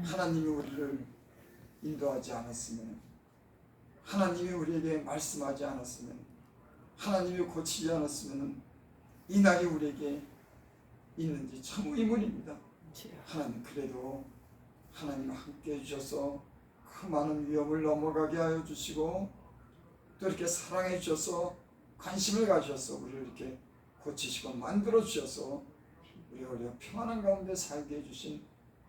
하나님이 우리를 인도하지 않았으면, 하나님이 우리에게 말씀하지 않았으면, 하나님이 고치지 않았으면 이 날이 우리에게 있는지 참 의문입니다. 하나님, 그래도 하나님 함께 해주셔서 그 많은 위험을 넘어가게 하여 주시고, 또 이렇게 사랑해 주셔서 관심을 가주셔서 우리를 이렇게 고치시고 만들어 주셔서 우리가 평안한 가운데 살게 해주신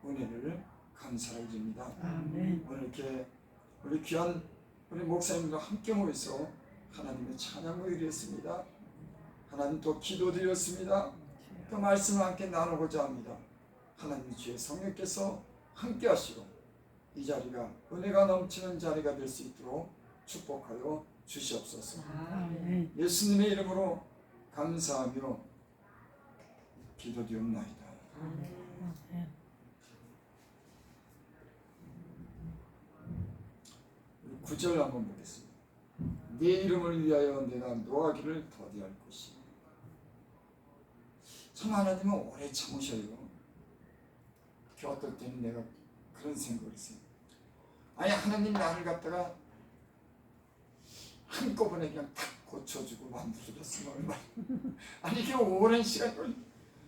은혜를 감사를 드립니다. 오늘 이렇게 우리 귀한 우리 목사님과 함께 모여서 하나님의 찬양을 드렸습니다. 하나님 또 기도드렸습니다. 또 말씀을 함께 나누고자 합니다. 하나님 주의 성령께서 함께 하시고 이 자리가 은혜가 넘치는 자리가 될 수 있도록 축복하여 주시옵소서. 예수님의 이름으로 감사하며 기도드리옵나이다. 9절 한번 보겠습니다. 네 이름을 위하여 내가 노하기를 더디할 것이. 참 하나님은 오래 참으셔요. 어떨 때는 내가 그런 생각을 했어요. 아니, 하나님 나를 갖다가 한꺼번에 그냥 탁 고쳐주고 만들어줬으면 얼마나. 아니, 이게 오랜 시간을.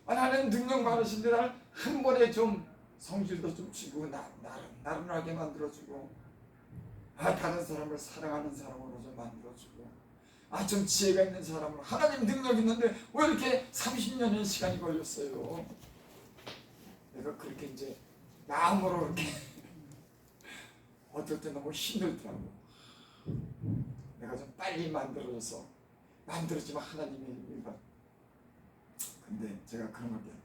아니, 하나님 능력 많으신데 나를 한 번에 좀 성질도 좀 주고 나른하게 만들어주고, 다른 사람을 사랑하는 사람으로 좀 만들어주고, 좀 지혜가 있는 사람으로. 하나님 능력 있는데 왜 이렇게 30년의 시간이 걸렸어요? 내가 그렇게 이제 마음으로 이렇게 어떨 때 너무 힘들더라고. 내가 좀 빨리 만들어져서 만들어지면 하나님의 일과. 근데 제가 그런 걸 단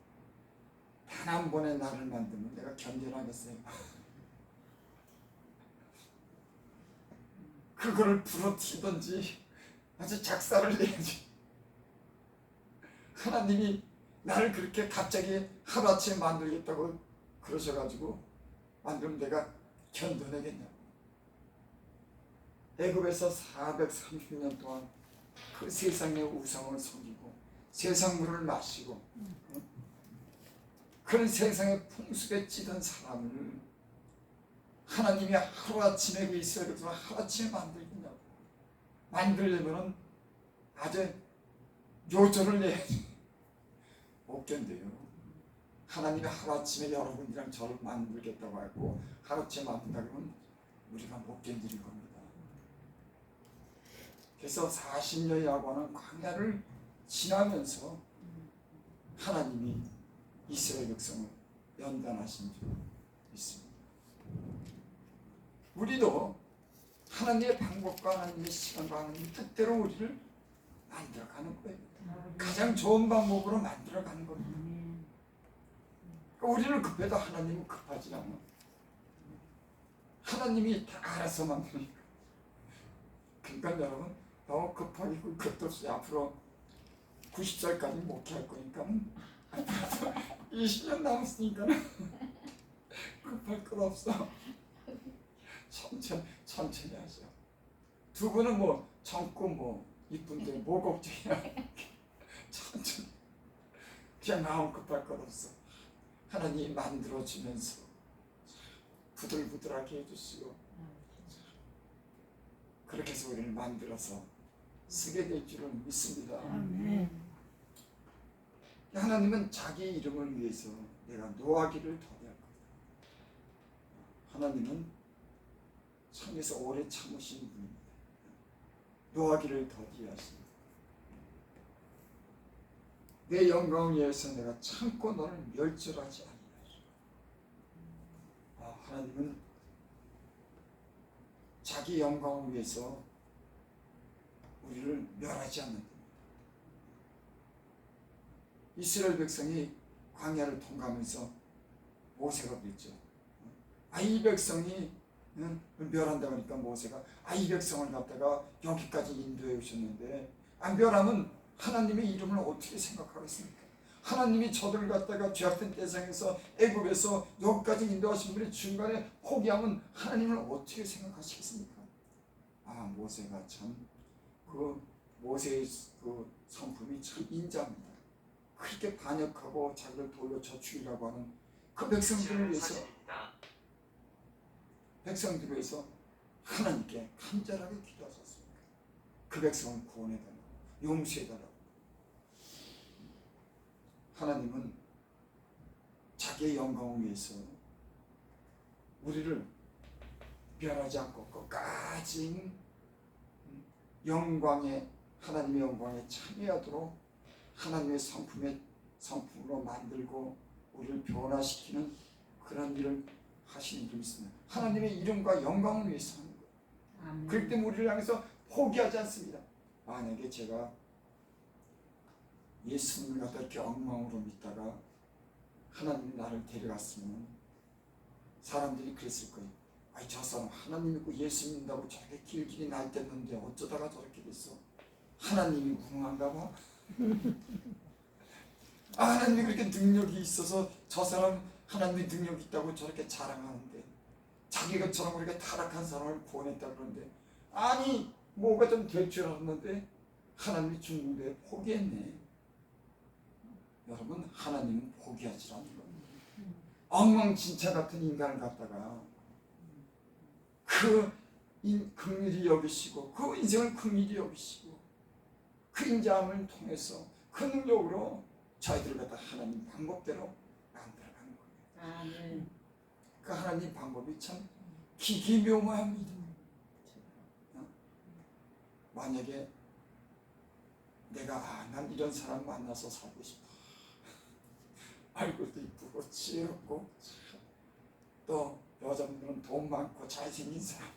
한 번에 나를 만들면 내가 견뎌나겠어요? 그거를 부러뜨리든지 아주 작사를 내야지. 하나님이 나를 그렇게 갑자기 하루아침에 만들겠다고 그러셔가지고 만들면 내가 견뎌내겠냐고. 애굽에서 430년 동안 그 세상의 우상을 섬기고 세상 물을 마시고 그런 세상의 풍습에 찌든 사람을 하나님이 하루아침에 그 이스라엘 백성을 하루아침에 만들겠냐고. 만들려면 아주 요절을 내야지. 못 견뎌요. 하나님이 하루아침에 여러분이랑 저를 만들겠다고 하고 하루아침에 만든다 그러면 우리가 못 견디는 겁니다. 그래서 40년이라고 하는 광야를 지나면서 하나님이 이스라엘 백성을 연단하신 줄 믿습니다. 우리도 하나님의 방법과 하나님의 시간과 하나님의 뜻대로 우리를 만들어가는 거예요. 가장 좋은 방법으로 만들어가는 겁니다. 그러니까 우리는 급해도 하나님은 급하지 않아. 하나님이 다 알아서 만드니까. 그러니까 여러분 너무 급하게 굴 것도 없어요. 앞으로 90살까지 목회할 거니까 20년 남았으니까 급할 것 없어. 천천히 하죠. 두 분은 뭐 젊고 뭐 이쁜데 뭐 걱정이야. 천천히. 그냥 마음 급할 것 없어. 하나님이 만들어주면서 부들부들하게 해주시고 그렇게 해서 우리를 만들어서 쓰게 될 줄은 믿습니다. 하나님은 자기 이름을 위해서 내가 노하기를 더디할 거다. 하나님은 참에서 오래 참으신 분입니다. 노하기를 더디하십니다. 내 영광을 위해서 내가 참고 너를 멸절하지 아니하리라. 하나님은 자기 영광을 위해서 우리를 멸하지 않는다. 이스라엘 백성이 광야를 통과하면서 모세가 그랬죠. 이 백성이 멸한다 그러니까 모세가 이 백성을 갖다가 여기까지 인도해 오셨는데 멸하면 하나님의 이름을 어떻게 생각하겠습니까? 하나님이 저들을 갖다가 죄악된 대상에서 애굽에서 여기까지 인도하신 분이 중간에 포기하면 하나님을 어떻게 생각하시겠습니까? 모세가 참 그 모세의 그 성품이 참 인자합니다. 그렇게 반역하고 자기를 돌려쳐 죽이려고 하는 그 백성들을 위해서 백성들을 위해서 하나님께 간절하게 기도하셨습니다. 그 백성을 구원해달라고, 용서해달라고. 하나님은 자기의 영광을 위해서 우리를 변하지 않고 끝까지 하나님의 영광에 참여하도록 하나님의 성품으로 만들고 우리를 변화시키는 그런 일을 하시는 줄 믿습니다. 하나님의 이름과 영광을 위해서 하는 거예요. 그렇기 때문에 우리를 향해서 포기하지 않습니다. 만약에 제가 예수님을 갖다 이렇게 엉망으로 믿다가 하나님이 나를 데려갔으면 사람들이 그랬을 거예요. 아이, 저 사람 하나님 믿고 예수 믿는다고 저렇게 길길이 날뛰었는데 어쩌다가 저렇게 됐어. 하나님이 무능한가 봐. 하나님이 그렇게 능력이 있어서 저 사람 하나님이 능력이 있다고 저렇게 자랑하는데 자기가 저런 그렇게 타락한 사람을 구원했다 그러는데, 아니 뭐가 좀 될 줄 알았는데 하나님이 죽는데 포기했네. 여러분, 하나님은 포기하지 않는 겁니다. 엉망진창 같은 인간을 갖다가 긍휼히 여기시고 그 인생을 긍휼히 여기시고 그 인자함을 통해서 그 능력으로 저희들을 갖다 하나님 방법대로 만들어가는 거예요. 아멘. 그 하나님 방법이 참 기기묘모합니다. 만약에 내가 난 이런 사람 만나서 살고 싶어. 얼굴도 이쁘고 지혜롭고 또 여자분들은 돈 많고 잘생긴 사람,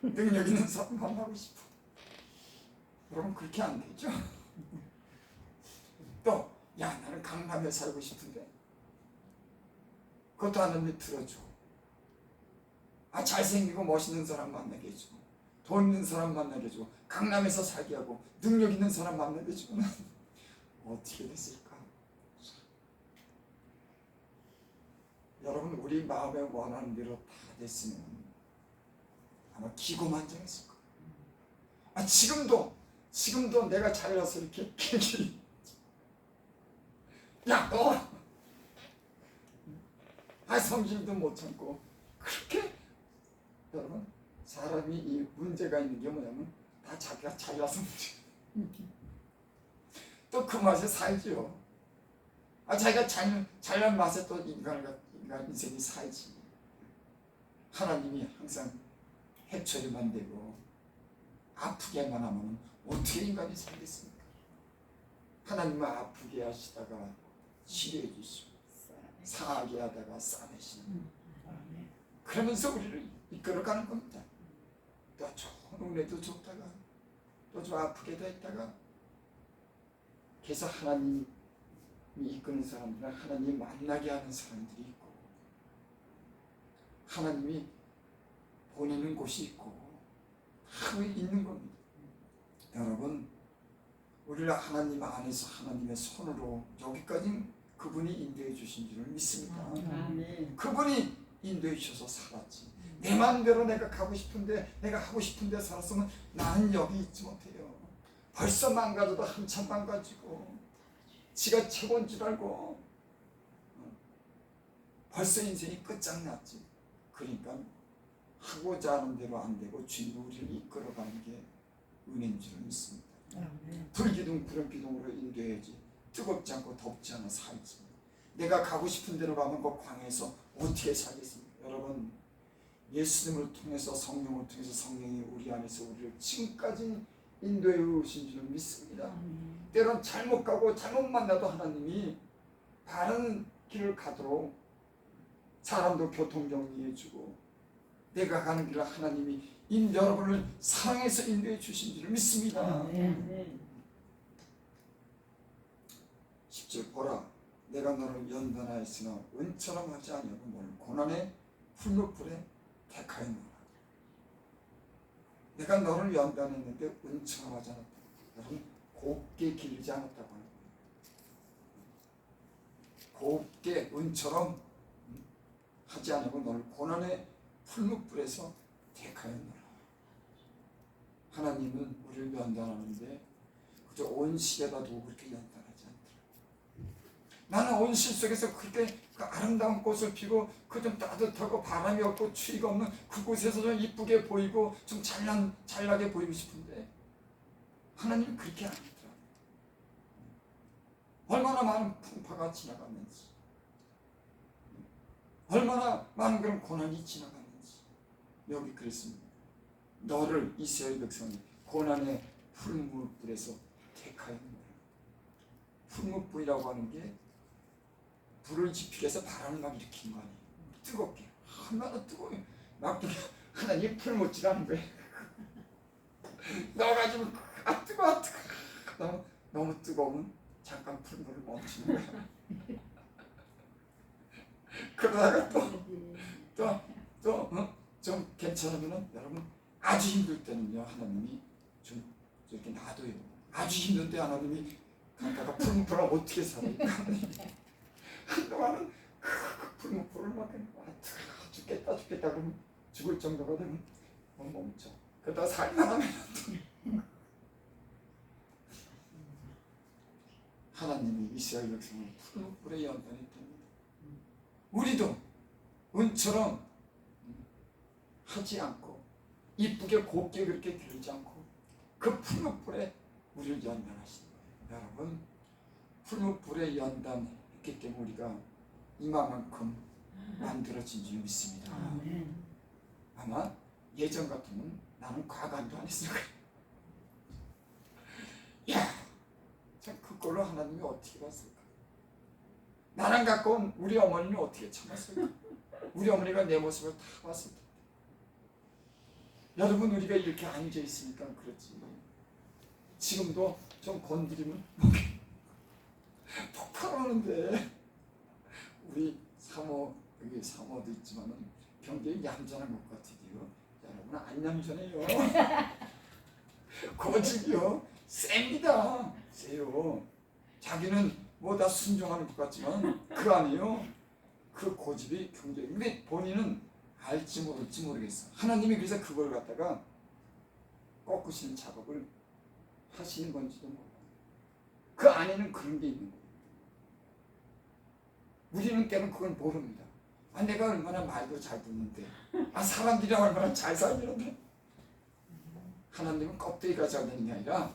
능력 있는 사람 만나고 싶어. 그럼 그렇게 안 되죠. 또 나는 강남에 살고 싶은데 그것도 하나님이 들어줘. 잘생기고 멋있는 사람 만나게 해주고 돈 있는 사람 만나게 해주고 강남에서 살게 하고 능력 있는 사람 만나게 해주고 어떻게 됐을까? 여러분, 우리 마음에 원하는 대로 다 됐으면 아마 기고만장했을 거예요. 지금도 내가 잘나서 이렇게 길길이 야 너! 성질도 못 참고 그렇게. 여러분, 사람이 이 문제가 있는 게 뭐냐면 다 자기가 잘나서 문제. 또 그 맛에 살죠. 자기가 잘난 맛에 또 인간 인생이 살지. 하나님이 항상 해초리만 되고 아프게만 하면 어떻게 인간이 살겠습니까? 하나님은 아프게 하시다가 치료해 주시고 상하게 하다가 싸매시는, 그러면서 우리를 이끌어가는 겁니다. 또 좋은 은혜도 줬다가 또 좀 아프게도 했다가. 그래서 하나님이 이끄는 사람들은 하나님 만나게 하는 사람들이 있고 하나님이 보내는 곳이 있고 다 있는 겁니다. 여러분, 우리를 하나님 안에서 하나님의 손으로 여기까지 그분이 인도해 주신 줄을 믿습니다. 아멘. 그분이 인도해 주셔서 살았지. 내 마음대로 내가 가고 싶은데 내가 하고 싶은데 살았으면 나는 여기 있지 못해요. 벌써 망가져도 한참 망가지고 지가 최고인 줄 알고 벌써 인생이 끝장났지. 그러니까 하고자 하는 대로 안 되고 주님이 우리를 이끌어가는 게 은혜인 줄 믿습니다. 불기둥 구름기둥으로 인도해야지 뜨겁지 않고 덥지 않아 살지. 내가 가고 싶은 대로 가면 그 광야에서 어떻게 살겠습니까? 여러분, 예수님을 통해서 성령을 통해서 성령이 우리 안에서 우리를 지금까지 인도해 오신 줄 믿습니다. 때론 잘못 가고 잘못 만나도 하나님이 바른 길을 가도록 사람도 교통정리해 주고 내가 가는 길을 하나님이 여러분을 사랑해서 인도해 주신 줄 믿습니다. 10절 보라, 내가 너를 연단하였으나 은처럼 하지 아니하고 너를 고난의 풀무불에 택하였노라. 내가 너를 연단했는데 은처럼 하지 않았다. 여러분, 곱게 기르지 않았다고 하는 거예요. 곱게 은처럼 하지 않고 너를 고난의 풀무불에서 택하였노라. 하나님은 우리를 연단하는데 그저 온 시대가 누구 그렇게 연단하지 않더라. 나는 온실 속에서 그렇게 그 아름다운 꽃을 피고 그 좀 따뜻하고 바람이 없고 추위가 없는 그곳에서 좀 이쁘게 보이고 좀 잘나게 보이고 싶은데 하나님은 그렇게 안 하더라. 얼마나 많은 풍파가 지나갔는지, 얼마나 많은 그런 고난이 지나갔는지 여기 그랬습니다. 너를 이스라엘 백성이 고난의 풀무불에서 택하였느니라. 풀무불이라고 하는 게 불을 지피기 위해서 바람을 막 일으킨 거 아니에요. 뜨겁게 얼마나 뜨거워요. 막 하나님 풀무치라는 거예요. 넣어가지고 아 뜨거워 너무 뜨거우면 잠깐 풀물을 멈추는 거야. 그러다가 좀 괜찮으면은 여러분 아주 힘들 때는요 하나님이 좀 이렇게 놔둬요. 아주 힘든데 하나님이 가다가 풀무불을 어떻게 살아요? 한동안은 풀무불을 막 죽겠다 그러면 죽을 정도가 되면 멈춰. 그러다가 살만하면 하나님이 이스라엘 백성을 풀무불에 연단했답니다. 우리도 은처럼 하지 않고 이쁘게 곱게 그렇게 기르지 않고 그 풀무불에 우리를 연단하시는 거예요. 여러분 풀무불에 연단했기 때문에 우리가 이만큼 만들어진 줄 믿습니다. 아마 예전 같으면 나는 과간도 안 했을 거예요. 야, 참 그걸로 하나님이 어떻게 봤을까? 나랑 가까운 우리 어머니는 어떻게 참았을까? 우리 어머니가 내 모습을 다 봤을 텐데. 여러분 우리가 이렇게 앉아 있으니까 그렇지. 지금도 좀 건드리면 폭발하는데 우리 사모 여기 사모도 있지만은 굉장히 얌전한 것 같아요. 여러분은 안 얌전해요. 고집이요 셉니다. 세요. 자기는 뭐 다 순종하는 것 같지만 그 안에요. 그 고집이 굉장히 근데 본인은 알지 모를지 모르겠어. 하나님이 그래서 그걸 갖다가 꺾으시는 작업을 하시는 건지도 몰라요. 그 안에는 그런 게 있는 거예요. 우리는 때는 그걸 모릅니다. 아 내가 얼마나 말도 잘 듣는데 아 사람들이랑 얼마나 잘 살는데 하나님은 껍데기가 잘 되는 게 아니라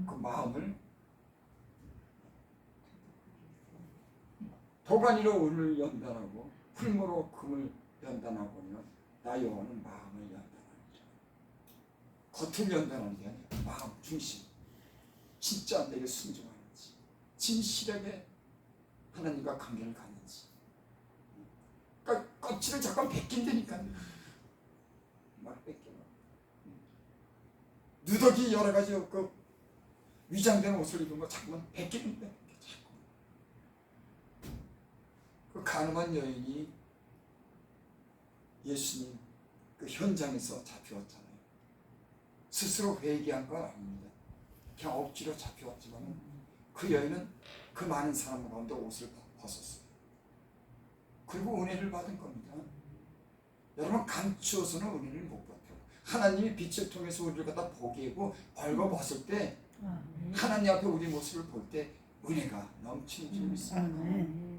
그 마음을 도가니로 은을 연단하고 풀무로 금을 연단하고는 나 여호와는 마음을 연단하니라. 겉을 연단하는 게 아니라 마음 중심 진짜 내게 순종하는지 진실하게 하나님과 관계를 갖는지 그러니까 껍질을 잠깐 벗긴다니까요. 막 벗겨 누더기 여러 가지 그 위장된 옷을 입은 거 자꾸만 벗기는데 그 가늠한 여인이 예수님 그 현장에서 잡혀왔잖아요. 스스로 회개한 건 아닙니다. 그냥 억지로 잡혀왔지만 그 여인은 그 많은 사람 가운데 옷을 벗었어요. 그리고 은혜를 받은 겁니다. 여러분 감추어서는 은혜를 못 받아요. 하나님이 빛을 통해서 우리를 갖다 보게 하고 벌거벗을 때 하나님 앞에 우리 모습을 볼 때 은혜가 넘치는 줄 믿습니다.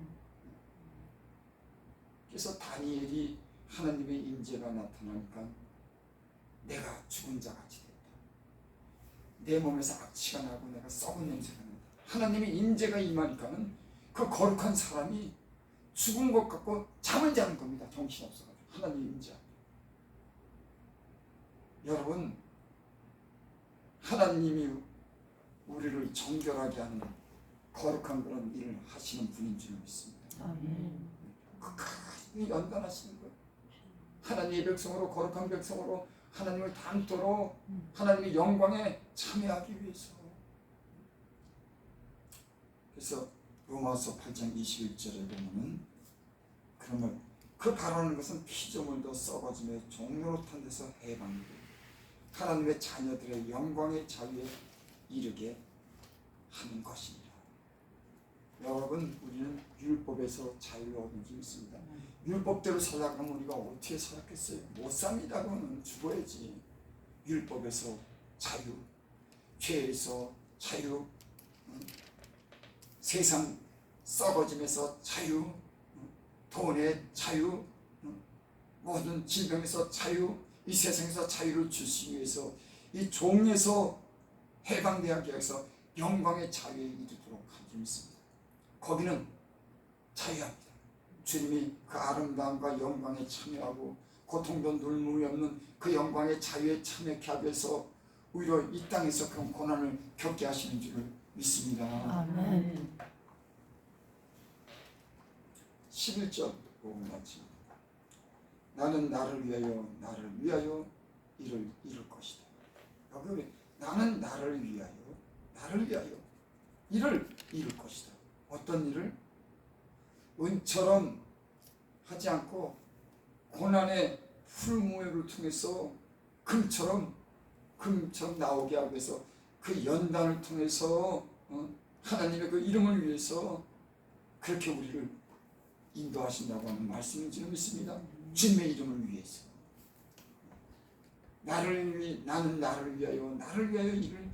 그래서 다니엘이 하나님의 인재가 나타나니까 내가 죽은 자 같이 됐다. 내 몸에서 악취가 나고 내가 썩은 냄새가 난다. 하나님의 인재가 임하니까는 그 거룩한 사람이 죽은 것 같고 잠을 자는 겁니다. 정신없어가지고 하나님의 인재. 여러분 하나님이 우리를 정결하게 하는 거룩한 그런 일을 하시는 분인 줄 믿습니다. 끝까지 연단하시는 거예요. 하나님의 백성으로 거룩한 백성으로 하나님을 닮도록 하나님의 영광에 참여하기 위해서. 그래서 로마서 8장 21절에 보면은 그러면 그 바라는 것은 피조물도 썩어짐에 종로탄 데서 해방되고 하나님의 자녀들의 영광의 자유에 이르게 하는 것입니다. 여러분 우리는 율법에서 자유를 얻은 줄 믿습니다. 율법대로 살아가면 우리가 어떻게 살았겠어요? 못 삽니다. 그거는 죽어야지. 율법에서 자유, 죄에서 자유, 세상 썩어짐에서 자유, 돈의 자유, 모든 질병에서 자유, 이 세상에서 자유를 주시기 위해서 이 종에서 해방되기 위해서 영광의 자유에 이르도록 하기 믿습니다. 거기는 자유합니다. 주님이 그 아름다움과 영광에 참여하고 고통도 눈물이 없는 그 영광의 자유에 참여하게 하기 위해서 오히려 이 땅에서 그런 고난을 겪게 하시는 줄을 믿습니다. 아멘. 11절 보면 마칩니다. 나는 나를 위하여 이룰 것이다. 여기 우리 나는 나를 위하여 이룰 것이다. 어떤 일을? 은처럼 하지 않고 고난의 풀무회를 통해서 금처럼 나오게 하기 위해서 그 연단을 통해서 하나님의 그 이름을 위해서 그렇게 우리를 인도하신다고 하는 말씀을 지금 믿습니다. 주님의 이름을 위해서 나는 나를 위하여 이룰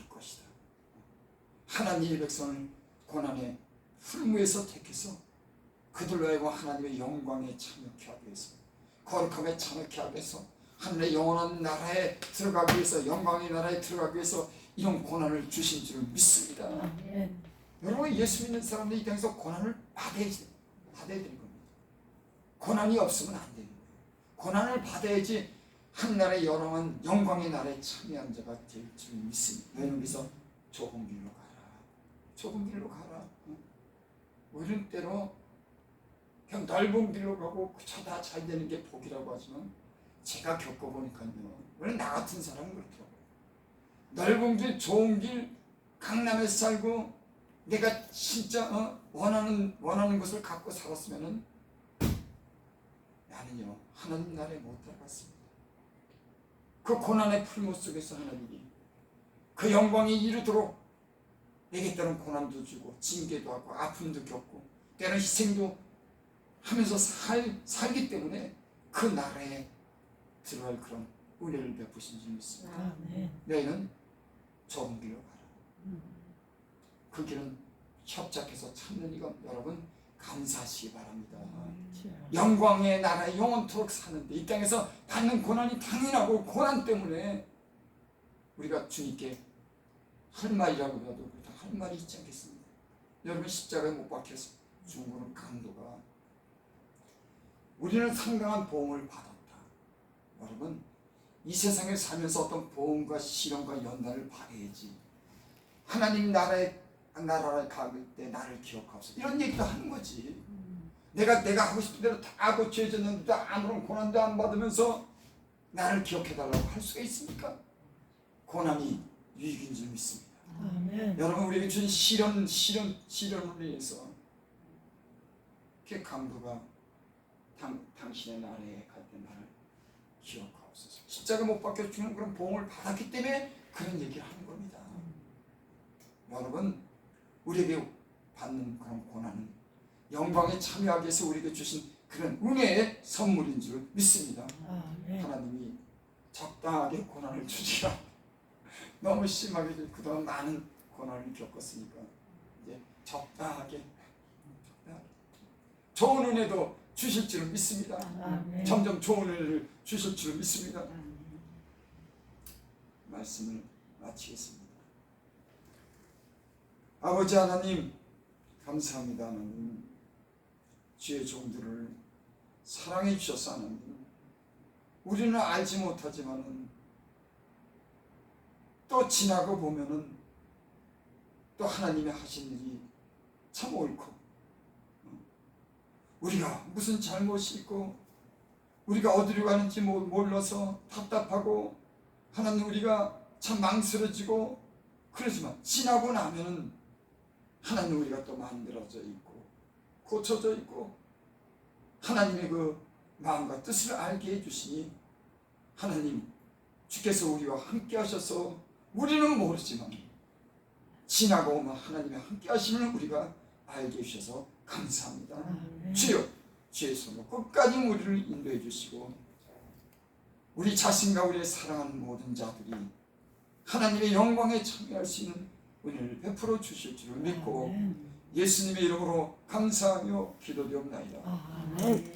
것이다. 하나님의 백성을 고난의 풀무에서 택해서 그들로 하여금 하나님의 영광에 참여케 하기 위해서 거룩함에 참여케 하기 위해서 하늘의 영원한 나라에 들어가기 위해서 영광의 나라에 들어가기 위해서 이런 고난을 주신 줄 믿습니다. 아멘. 여러분 예수 믿는 사람들이 이 땅에서 고난을 받아야 되는 겁니다. 고난이 없으면 안 되는 거예요. 고난을 받아야지 하나님의 영광의 나라에 참여한 자가 될 줄 믿습니다. 너희는 그래서 좁은 길로 가라. 우리는 때로 그냥 넓은 길로 가고 그저 다 잘 되는 게 복이라고 하지만 제가 겪어보니까요, 원래 나 같은 사람은 그렇더라고요. 넓은 길, 좋은 길, 강남에 살고 내가 진짜 원하는 것을 갖고 살았으면은 나는요 하나님 나라에 못 들어갔습니다. 그 고난의 풀무 속에서 하나님이 그 영광이 이루도록 내게 때는 고난도 주고 징계도 하고 아픔도 겪고 때는 희생도 하면서 살기 때문에 그 나라에 들어갈 그런 은혜를 베푸신 줄 믿습니다. 아멘. 너희는 좁은 길로 가라. 그 길은 협착해서 찾는 이것 여러분 감사하시기 바랍니다. 영광의 나라에 영원토록 사는데 이 땅에서 받는 고난이 당연하고 고난 때문에 우리가 주님께 할 말이라고 해도 할 말이 있지 않겠습니까? 여러분 십자가에 못 박혀서 죽은 강도가 우리는 상당한 보험을 받았다. 여러분 이 세상에 살면서 어떤 보험과 시련과 연단을 받아야지 하나님 나라에 가길 때 나를 기억하옵소서 이런 얘기도 하는 거지. 내가 하고 싶은 대로 다 고쳐졌는데 아무런 고난도 안 받으면서 나를 기억해달라고 할 수가 있습니까? 고난이 유익인 줄 믿습니다. 아멘. 여러분 우리에게 준 시련을 위해서 그 강도가 당신의 나라에 갈 때 나를 기억하옵소서. 십자가 못 박혀 주는 그런 보험을 받았기 때문에 그런 얘기를 하는 겁니다. 여러분 우리에게 받는 그런 고난은 영광에 참여하기 위해서 우리에게 주신 그런 은혜의 선물인 줄 믿습니다. 아멘. 하나님이 적당하게 고난을 주시라. 너무 심하게 그동안 많은 고난을 겪었으니까 이제 적당하게 좋은 은혜도 주실 줄은 믿습니다. 아멘. 점점 좋은 은혜를 주실 줄은 믿습니다. 말씀을 마치겠습니다. 아버지 하나님 감사합니다. 하나님 주의 종들을 사랑해 주셔서 하나님 우리는 알지 못하지만은 또 지나고 보면은 또 하나님이 하신 일이 참 옳고 우리가 무슨 잘못이 있고 우리가 어디로 가는지 몰라서 답답하고 하나님 우리가 참 망설여지고 그러지만 지나고 나면은 하나님 우리가 또 만들어져 있고 고쳐져 있고 하나님의 그 마음과 뜻을 알게 해주시니 하나님 주께서 우리와 함께 하셔서 우리는 모르지만 지나고 오면 하나님의 함께 하심을 우리가 알게 해주셔서 감사합니다. 주여 주의 손으로 끝까지 우리를 인도해 주시고 우리 자신과 우리의 사랑하는 모든 자들이 하나님의 영광에 참여할 수 있는 은혜를 베풀어 주실 줄을 믿고 예수님의 이름으로 감사하며 기도드옵나이다. 아멘.